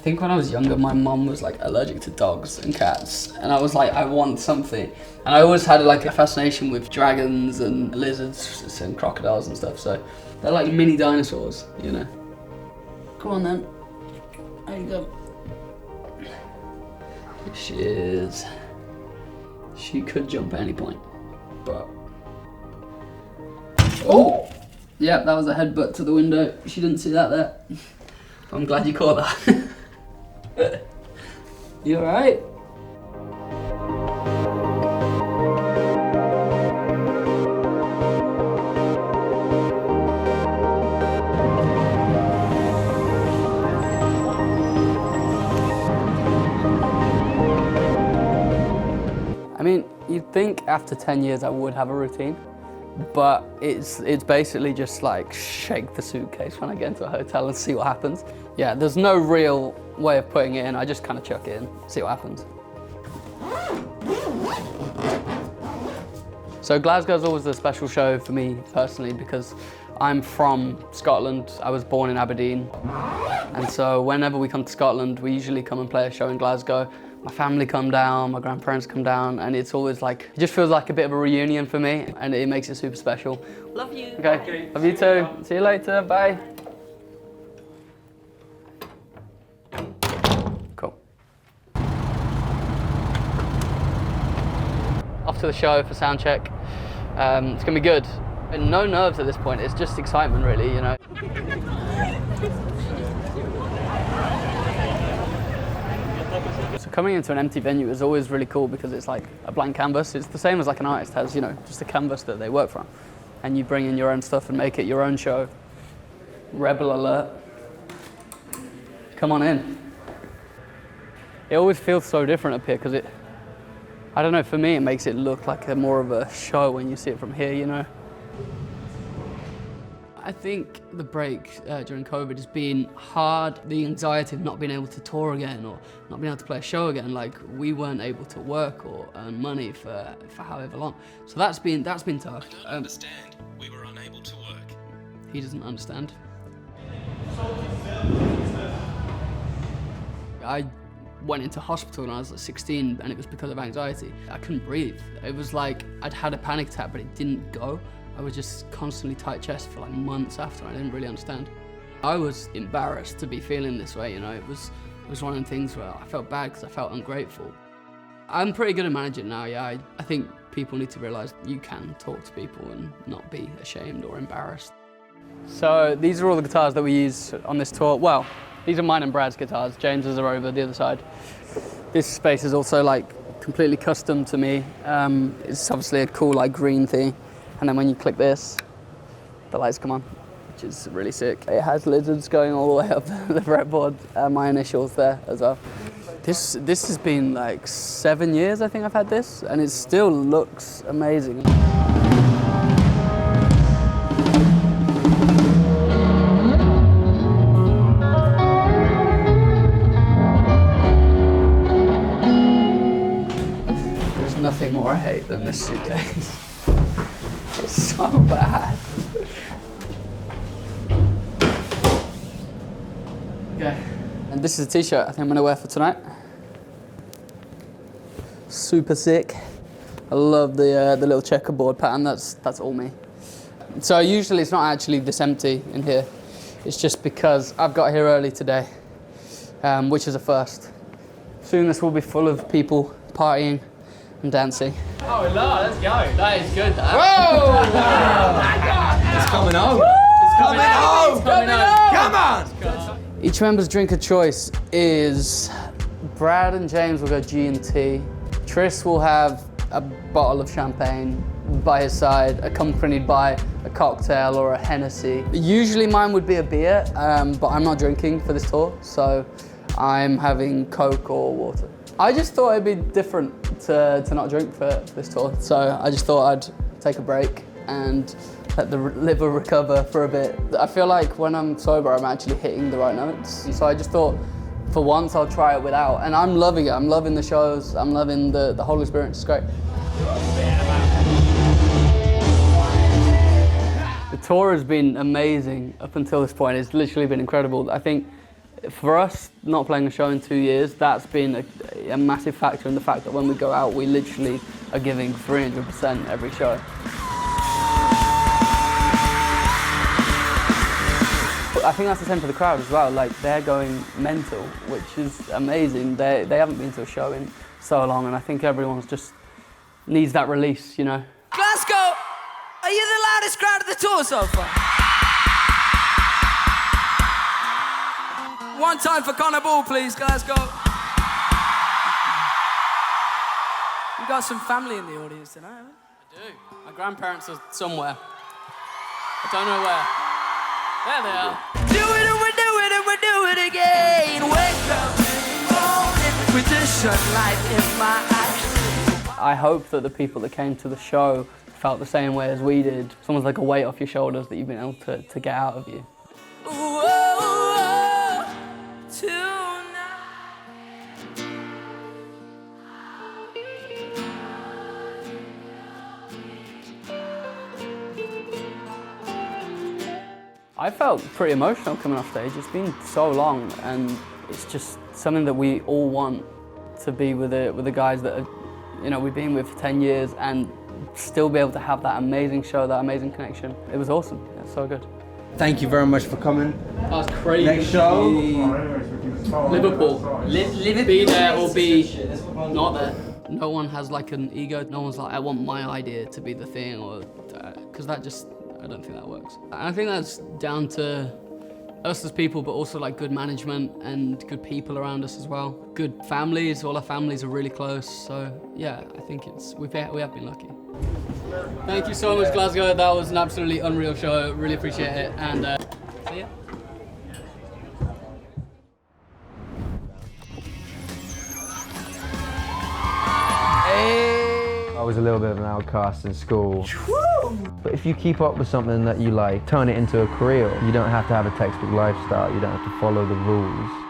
think when I was younger, my mum was like allergic to dogs and cats, and I was like, I want something. And I always had like a fascination with dragons and lizards and crocodiles and stuff, so they're like mini dinosaurs, you know. Come on then. There you go. Here she is. She could jump at any point, but... Oh! Yeah, that was a headbutt to the window. She didn't see that there. I'm glad you caught that. You alright? I mean, you'd think after 10 years I would have a routine, but it's basically just like shake the suitcase when I get into a hotel and see what happens. Yeah, there's no real way of putting it in. I just kind of chuck it in, see what happens. So Glasgow's always a special show for me personally because I'm from Scotland. I was born in Aberdeen. And so whenever we come to Scotland, we usually come and play a show in Glasgow. My family come down, my grandparents come down, and it's always like, it just feels like a bit of a reunion for me, and it makes it super special. Love you. Okay, love you too. See you later, bye. Cool. Off to the show for sound check. It's gonna be good. And no nerves at this point, it's just excitement really, you know. So coming into an empty venue is always really cool because it's like a blank canvas. It's the same as like an artist has, you know, just a canvas that they work from. And you bring in your own stuff and make it your own show. Rebel alert. Come on in. It always feels so different up here because I don't know, for me it makes it look like a more of a show when you see it from here, you know. I think the break during COVID has been hard. The anxiety of not being able to tour again or not being able to play a show again. Like, we weren't able to work or earn money for however long. So that's been tough. I don't understand. We were unable to work. He doesn't understand. I went into hospital when I was like 16 and it was because of anxiety. I couldn't breathe. It was like I'd had a panic attack but it didn't go. I was just constantly tight chest for like months after. I didn't really understand. I was embarrassed to be feeling this way, you know. It was one of the things where I felt bad because I felt ungrateful. I'm pretty good at managing now, yeah. I think people need to realise you can talk to people and not be ashamed or embarrassed. So these are all the guitars that we use on this tour. Well, these are mine and Brad's guitars. James's are over the other side. This space is also like completely custom to me. It's obviously a cool like green thing. And then when you click this, the lights come on, which is really sick. It has lizards going all the way up the fretboard, my initials there as well. This has been like 7 years, I think I've had this, and it still looks amazing. There's nothing more I hate than this suitcase. It's so bad. Okay. And this is a t-shirt I think I'm gonna wear for tonight. Super sick. I love the little checkerboard pattern. That's all me. So usually it's not actually this empty in here. It's just because I've got here early today, which is a first. Soon this will be full of people partying and dancing. Oh, Lord, let's go. That is good, that. Whoa! It's coming home. It's coming home. It's coming home. Come on! Each member's drink of choice is Brad and James will go G&T. Tris will have a bottle of champagne by his side, accompanied by a cocktail or a Hennessy. Usually mine would be a beer, but I'm not drinking for this tour, so I'm having Coke or water. I just thought it'd be different to not drink for this tour, so I just thought I'd take a break and let the liver recover for a bit. I feel like when I'm sober, I'm actually hitting the right notes. So I just thought, for once, I'll try it without. And I'm loving it. I'm loving the shows. I'm loving the whole experience. It's great. The tour has been amazing up until this point. It's literally been incredible. I think For us, not playing a show in 2 years, that's been a massive factor in the fact that when we go out, we literally are giving 300% every show. I think that's the same for the crowd as well. Like, they're going mental, which is amazing. They haven't been to a show in so long, and I think everyone's just needs that release, you know. Glasgow, are you the loudest crowd of the tour so far? One time for Connor Ball, please, Glasgow. We've got some family in the audience tonight, haven't we? I do. My grandparents are somewhere. I don't know where. There they are. Do it and we do it and we do it again. Wake up, morning with the sunlight in my eyes. I hope that the people that came to the show felt the same way as we did. It's almost like a weight off your shoulders that you've been able to get out of you. Ooh, oh, oh, tonight. I felt pretty emotional coming off stage. It's been so long, and it's just something that we all want to be with the guys that are, you know, we've been with for 10 years and still be able to have that amazing show, that amazing connection. It was awesome. It's so good. Thank you very much for coming. That was crazy. Next show. Liverpool. Be there or be not there. No one has like an ego. No one's like, I want my idea to be the thing, or because that just, I don't think that works. I think that's down to us as people, but also like good management and good people around us as well. Good families. All our families are really close. So yeah, I think we have been lucky. Thank you so much, Glasgow. That was an absolutely unreal show. Really appreciate it. And see ya. I was a little bit of an outcast in school. But if you keep up with something that you like, turn it into a career. You don't have to have a textbook lifestyle. You don't have to follow the rules.